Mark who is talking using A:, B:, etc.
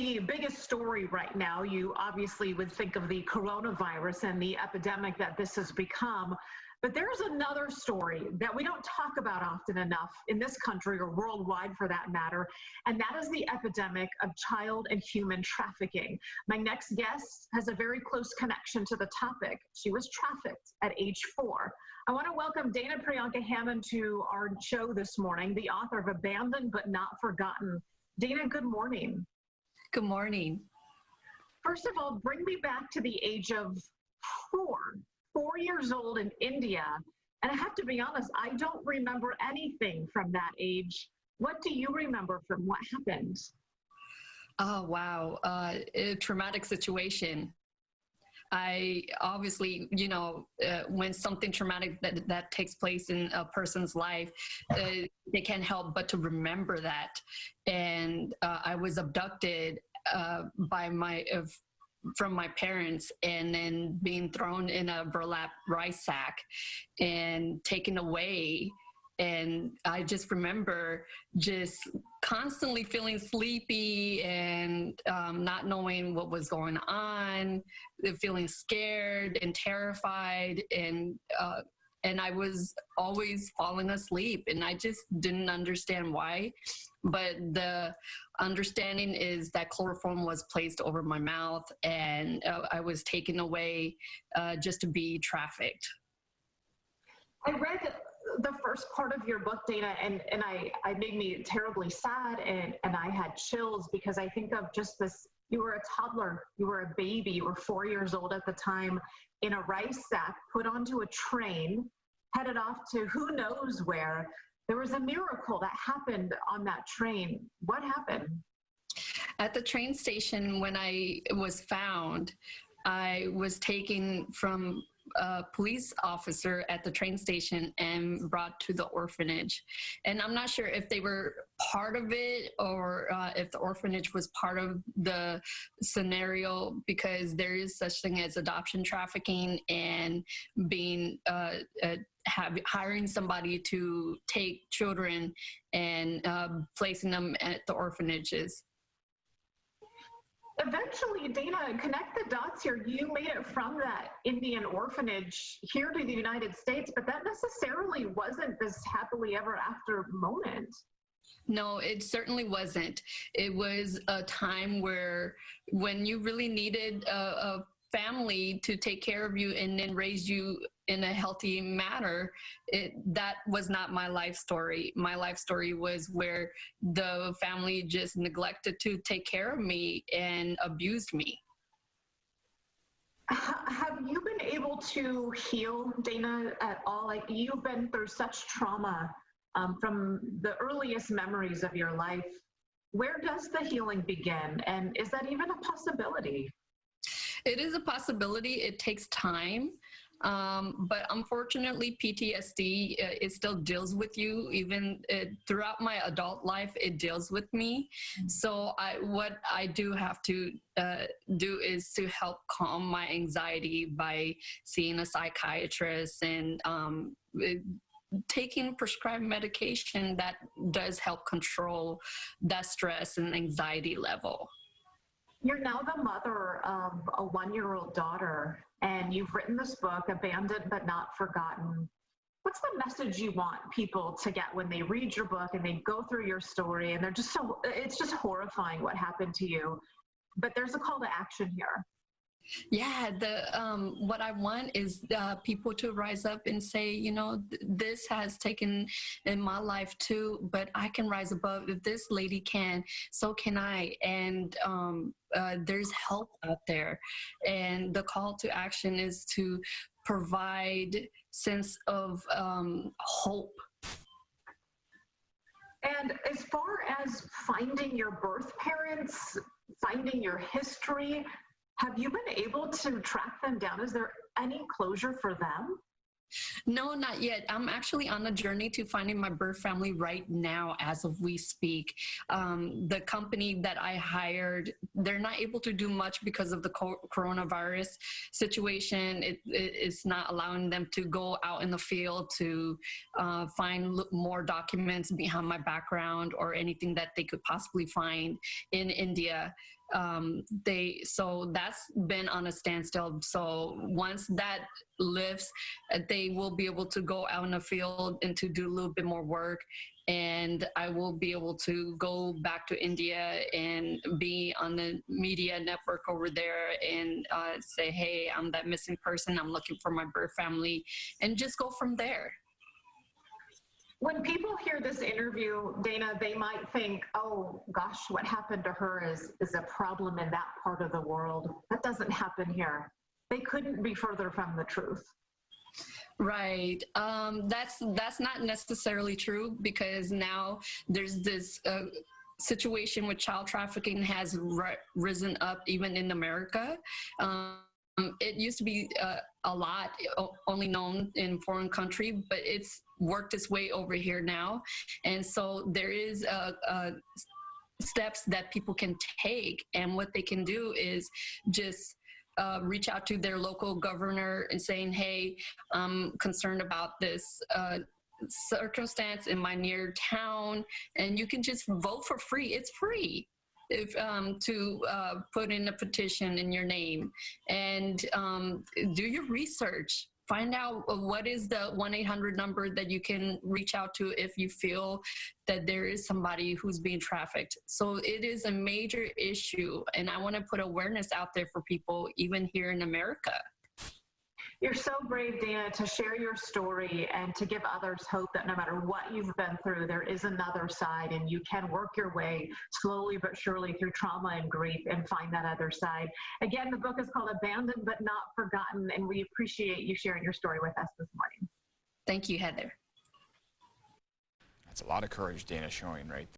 A: the biggest story right now, you obviously would think of the coronavirus and the epidemic that this has become. But there's another story that we don't talk about often enough in this country or worldwide for that matter, and that is the epidemic of child and human trafficking. My next guest has a very close connection to the topic. She was trafficked at age 4. I want to welcome Dana Priyanka Hammond to our show this morning, the author of Abandoned But Not Forgotten. Dana, good morning.
B: Good morning.
A: First of all, bring me back to the age of 4 years old in India. And I have to be honest, I don't remember anything from that age. What do you remember from what happened?
B: Oh, wow. A traumatic situation. I obviously, when something traumatic that takes place in a person's life, they can't help but to remember that. And I was abducted from my parents, and then being thrown in a burlap rice sack and taken away. And I just remember just constantly feeling sleepy and not knowing what was going on, feeling scared and terrified. And I was always falling asleep, and I just didn't understand why. But the understanding is that chloroform was placed over my mouth, and I was taken away just to be trafficked.
A: I read the first part of your book, Dana, and I made me terribly sad, and I had chills because I think of just this. You were a toddler, you were a baby, you were 4 years old at the time, in a rice sack, put onto a train, headed off to who knows where. There was a miracle that happened on that train. What happened?
B: At the train station, when I was found, I was taken from a police officer at the train station and brought to the orphanage. And I'm not sure if they were part of it or if the orphanage was part of the scenario, because there is such thing as adoption trafficking and being hiring somebody to take children and placing them at the orphanages.
A: Eventually, Dana, connect the dots here. You made it from that Indian orphanage here to the United States, but that necessarily wasn't this happily ever after moment.
B: No, it certainly wasn't. It was a time when you really needed a family to take care of you and then raise you in a healthy manner. That was not my life story. My life story was where the family just neglected to take care of me and abused me.
A: Have you been able to heal, Dana, at all? Like, you've been through such trauma from the earliest memories of your life. Where does the healing begin? And is that even a possibility?
B: It is a possibility. It takes time. But unfortunately, PTSD, it still deals with you. Even throughout my adult life, it deals with me. So what I do have to do is to help calm my anxiety by seeing a psychiatrist and taking prescribed medication that does help control that stress and anxiety level.
A: You're now the mother of a 1-year-old daughter, and you've written this book, Abandoned But Not Forgotten. What's the message you want people to get when they read your book and they go through your story and it's just horrifying what happened to you, but there's a call to action here?
B: Yeah, what I want is people to rise up and say, this has taken in my life too, but I can rise above. If this lady can, so can I. And there's help out there. And the call to action is to provide sense of hope.
A: And as far as finding your birth parents, finding your history, have you been able to track them down? Is there any closure for them?
B: No, not yet. I'm actually on a journey to finding my birth family right now as of we speak. The company that I hired, they're not able to do much because of the coronavirus situation. It's not allowing them to go out in the field to find more documents behind my background or anything that they could possibly find in India. So that's been on a standstill. So once that lifts, they will be able to go out in the field and to do a little bit more work. And I will be able to go back to India and be on the media network over there and say, hey, I'm that missing person. I'm looking for my birth family, and just go from there.
A: When people hear this interview, Dana, they might think, oh gosh, what happened to her is a problem in that part of the world. That doesn't happen here. They couldn't be further from the truth.
B: Right. That's not necessarily true, because now there's this situation with child trafficking has risen up even in America. It used to be a lot only known in foreign country, but it's worked its way over here now. And so there is steps that people can take, and what they can do is just reach out to their local governor and saying, hey, I'm concerned about this circumstance in my near town, and you can just vote for free. It's free to put in a petition in your name, and do your research. Find out what is the 1-800 number that you can reach out to if you feel that there is somebody who's being trafficked. So it is a major issue, and I want to put awareness out there for people, even here in America.
A: You're so brave, Dana, to share your story and to give others hope that no matter what you've been through, there is another side, and you can work your way slowly but surely through trauma and grief and find that other side. Again, the book is called Abandoned But Not Forgotten, and we appreciate you sharing your story with us this morning.
B: Thank you, Heather.
C: That's a lot of courage Dana showing right there.